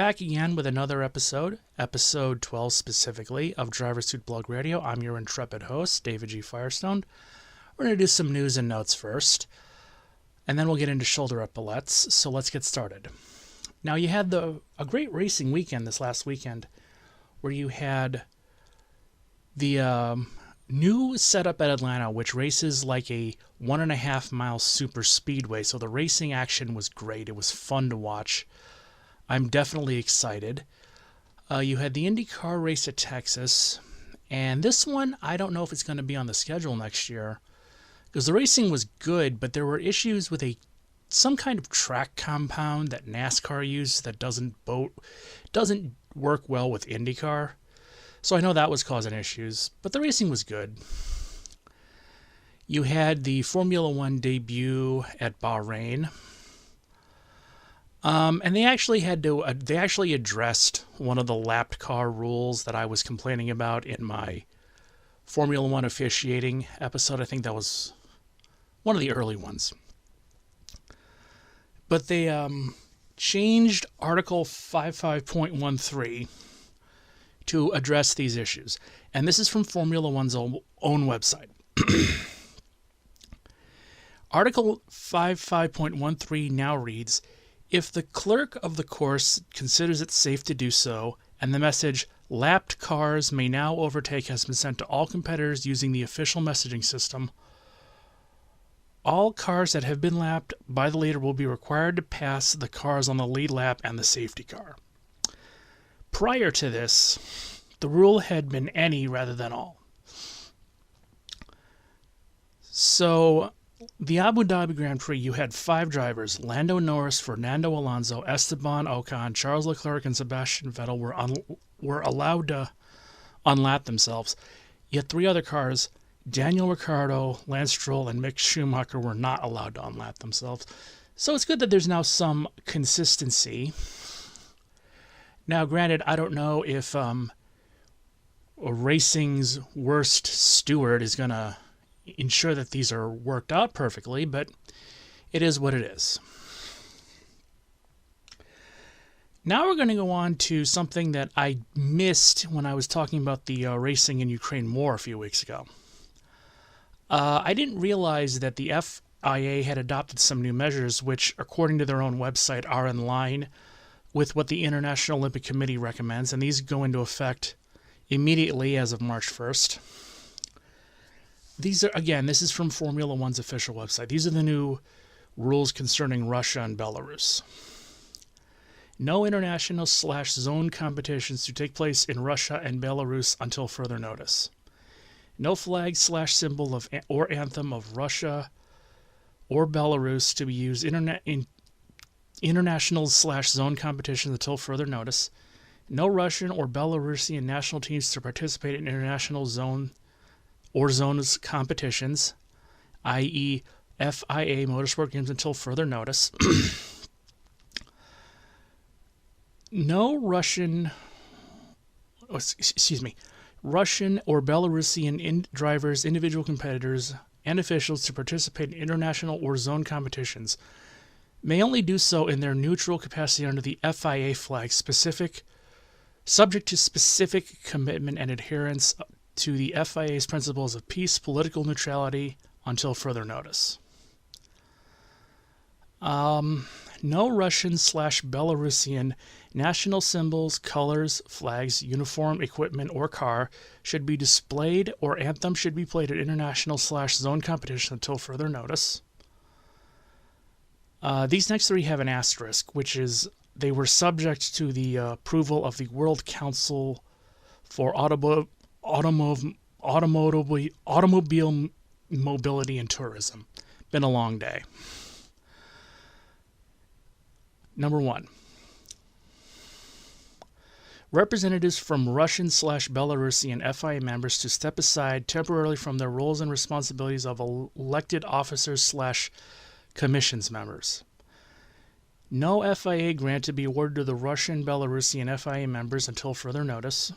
Back again with another episode 12 specifically, of Driver Suit Blog Radio. I'm your intrepid host, David G. Firestone. We're going to do some news and notes first, and then we'll get into shoulder epaulets, so let's get started. Now, you had a great racing weekend this last weekend, where you had the new setup at Atlanta, which races like a 1.5 mile super speedway, so the racing action was great. It was fun to watch. I'm definitely excited. You had the IndyCar race at Texas, and this one, I don't know if it's going to be on the schedule next year, because the racing was good, but there were issues with some kind of track compound that NASCAR used that doesn't work well with IndyCar. So I know that was causing issues, but the racing was good. You had the Formula One debut at Bahrain. And they actually addressed one of the lapped car rules that I was complaining about in my Formula One officiating episode. I think that was one of the early ones. But they changed Article 55.13 to address these issues. And this is from Formula One's own website. Article 55.13 now reads, if the clerk of the course considers it safe to do so, and the message, lapped cars may now overtake, has been sent to all competitors using the official messaging system, all cars that have been lapped by the leader will be required to pass the cars on the lead lap and the safety car. Prior to this, the rule had been any rather than all. So, the Abu Dhabi Grand Prix, you had 5 drivers, Lando Norris, Fernando Alonso, Esteban Ocon, Charles Leclerc, and Sebastian Vettel were allowed to unlap themselves. Yet 3 other cars, Daniel Ricciardo, Lance Stroll, and Mick Schumacher, were not allowed to unlap themselves. So it's good that there's now some consistency. Now, granted, I don't know if racing's worst steward is going to ensure that these are worked out perfectly, but it is what it is. Now we're going to go on to something that I missed when I was talking about the racing in Ukraine war a few weeks ago. I didn't realize that the FIA had adopted some new measures which, according to their own website, are in line with what the International Olympic Committee recommends, and these go into effect immediately as of March 1st. These are, again, this is from Formula One's official website. These are the new rules concerning Russia and Belarus. No international/zone competitions to take place in Russia and Belarus until further notice. No flag/symbol of or anthem of Russia or Belarus to be used in international/zone competitions until further notice. No Russian or Belarusian national teams to participate in international zone or zones competitions, i.e. FIA motorsport games, until further notice. No Russian or Belarusian drivers, individual competitors, and officials to participate in international or zone competitions may only do so in their neutral capacity under the FIA flag, subject to specific commitment and adherence to the FIA's principles of peace, political neutrality, until further notice. No Russian/Belarusian national symbols, colors, flags, uniform, equipment, or car should be displayed, or anthem should be played at international/zone competition until further notice. These next 3 have an asterisk, which is they were subject to the approval of the World Council for Automobile Mobility and Tourism. Been a long day. Number 1. Representatives from Russian/Belarusian FIA members to step aside temporarily from their roles and responsibilities of elected officers/commissions members. No FIA grant to be awarded to the Russian/Belarusian FIA members until further notice.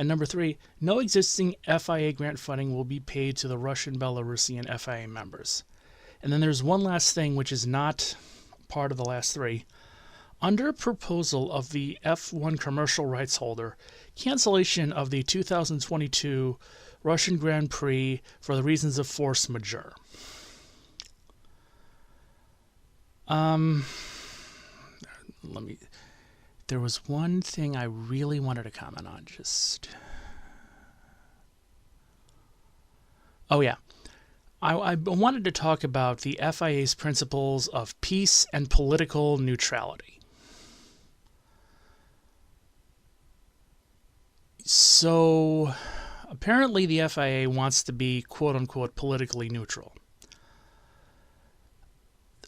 And number 3, no existing FIA grant funding will be paid to the Russian-Belarusian FIA members. And then there's one last thing which is not part of the last 3. Under proposal of the F1 commercial rights holder, cancellation of the 2022 Russian Grand Prix for the reasons of force majeure. There was one thing I really wanted to comment on. Oh yeah. I wanted to talk about the FIA's principles of peace and political neutrality. So, apparently the FIA wants to be quote-unquote politically neutral.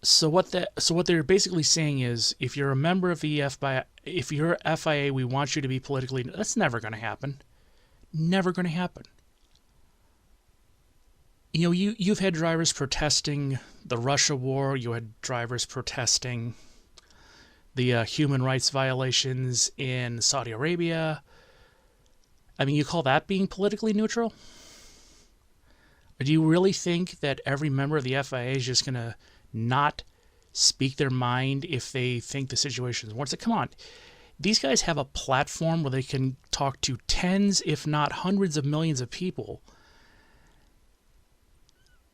So what they're basically saying is, if you're a member of the if you're FIA, we want you to be politically. That's never going to happen. Never going to happen. You know, you've had drivers protesting the Russia war. You had drivers protesting the human rights violations in Saudi Arabia. I mean, you call that being politically neutral? Or do you really think that every member of the FIA is just going to not speak their mind if they think the situation is warranted? Come on. These guys have a platform where they can talk to tens, if not hundreds of millions of people.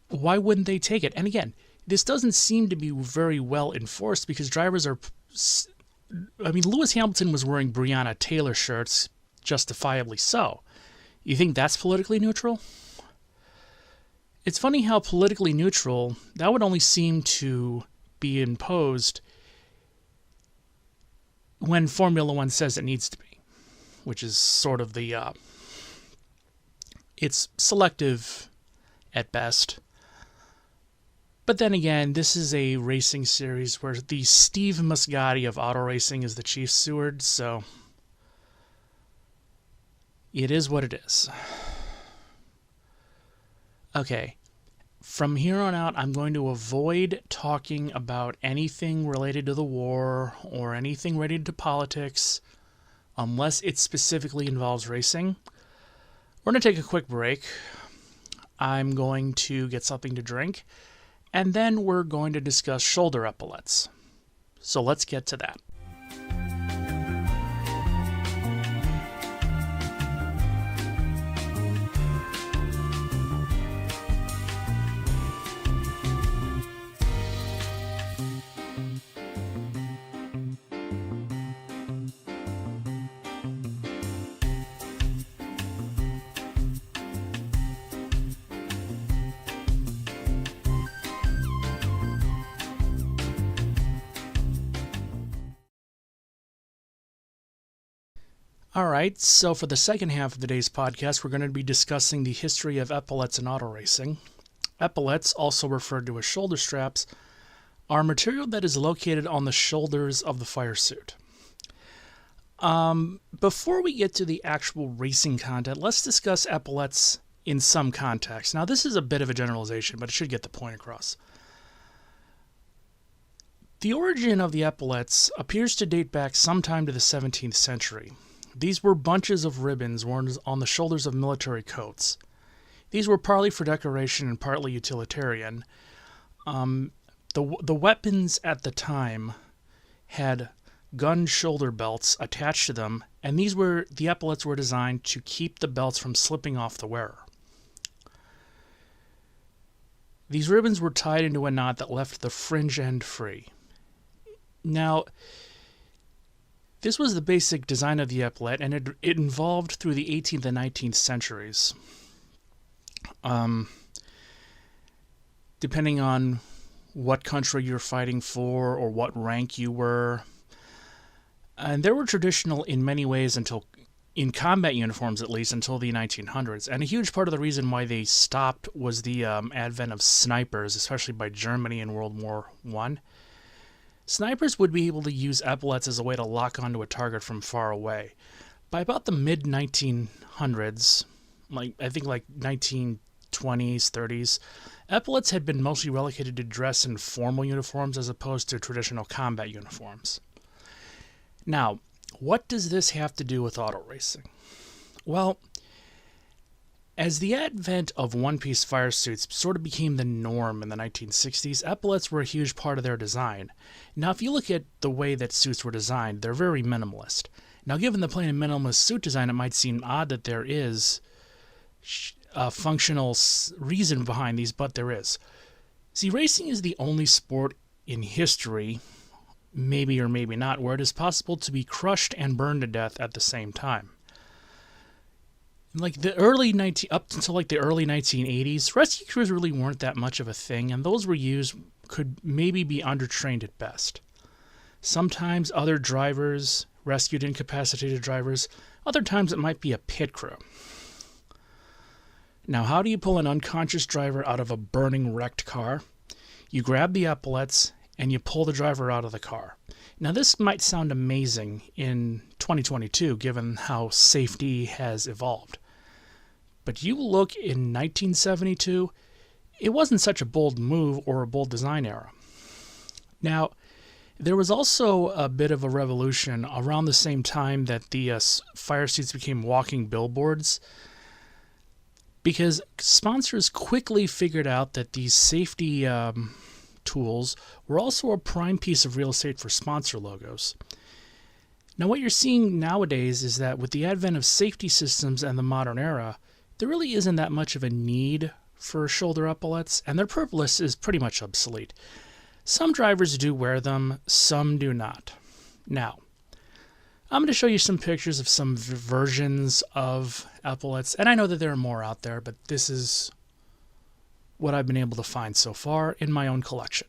Why wouldn't they take it? And again, this doesn't seem to be very well enforced because drivers are... I mean, Lewis Hamilton was wearing Breonna Taylor shirts, justifiably so. You think that's politically neutral? It's funny how politically neutral, that would only seem to be imposed when Formula One says it needs to be, which is sort of the... it's selective at best. But then again, this is a racing series where the Steve Muscati of auto racing is the chief steward, so it is what it is. Okay, from here on out, I'm going to avoid talking about anything related to the war or anything related to politics unless it specifically involves racing. We're going to take a quick break. I'm going to get something to drink. And then we're going to discuss shoulder epaulets. So let's get to that. All right, so for the second half of today's podcast, we're going to be discussing the history of epaulets in auto racing. Epaulets, also referred to as shoulder straps, are material that is located on the shoulders of the fire suit. Before we get to the actual racing content, let's discuss epaulets in some context. Now, this is a bit of a generalization, but it should get the point across. The origin of the epaulets appears to date back sometime to the 17th century. These were bunches of ribbons worn on the shoulders of military coats. These were partly for decoration and partly utilitarian. The weapons at the time had gun shoulder belts attached to them, and the epaulets were designed to keep the belts from slipping off the wearer. These ribbons were tied into a knot that left the fringe end free. Now, this was the basic design of the epaulet, and it evolved through the 18th and 19th centuries. Depending on what country you're fighting for or what rank you were. And they were traditional in many ways in combat uniforms at least, until the 1900s. And a huge part of the reason why they stopped was the advent of snipers, especially by Germany in World War I. Snipers would be able to use epaulets as a way to lock onto a target from far away. By about the mid-1900s, I think 1920s, 30s, epaulets had been mostly relegated to dress in formal uniforms as opposed to traditional combat uniforms. Now, what does this have to do with auto racing? Well, As the advent of one-piece fire suits sort of became the norm in the 1960s, epaulets were a huge part of their design. Now, if you look at the way that suits were designed, they're very minimalist. Now, given the plain and minimalist suit design, it might seem odd that there is a functional reason behind these, but there is. See, racing is the only sport in history, maybe or maybe not, where it is possible to be crushed and burned to death at the same time. Up until the early 1980s, rescue crews really weren't that much of a thing, and those were used could maybe be undertrained at best. Sometimes other drivers rescued incapacitated drivers. Other times it might be a pit crew. Now, how do you pull an unconscious driver out of a burning, wrecked car? You grab the epaulets and you pull the driver out of the car. Now, this might sound amazing in 2022, given how safety has evolved. But you look in 1972, it wasn't such a bold move or a bold design era. Now, there was also a bit of a revolution around the same time that the fire suits became walking billboards, because sponsors quickly figured out that these safety tools were also a prime piece of real estate for sponsor logos. Now, what you're seeing nowadays is that with the advent of safety systems and the modern era, there really isn't that much of a need for shoulder epaulets, and their purpose is pretty much obsolete. Some drivers do wear them, some do not. Now, I'm going to show you some pictures of some versions of epaulets, and I know that there are more out there, but this is what I've been able to find so far in my own collection.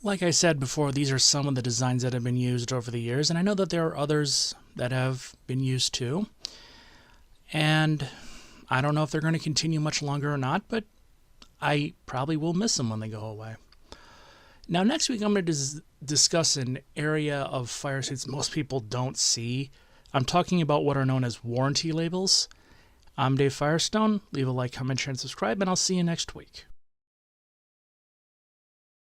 Like I said before, these are some of the designs that have been used over the years, and I know that there are others that have been used too. And I don't know if they're going to continue much longer or not, but I probably will miss them when they go away. Now, next week, I'm going to discuss an area of fire suits most people don't see. I'm talking about what are known as warranty labels. I'm Dave Firestone. Leave a like, comment, share, and subscribe, and I'll see you next week.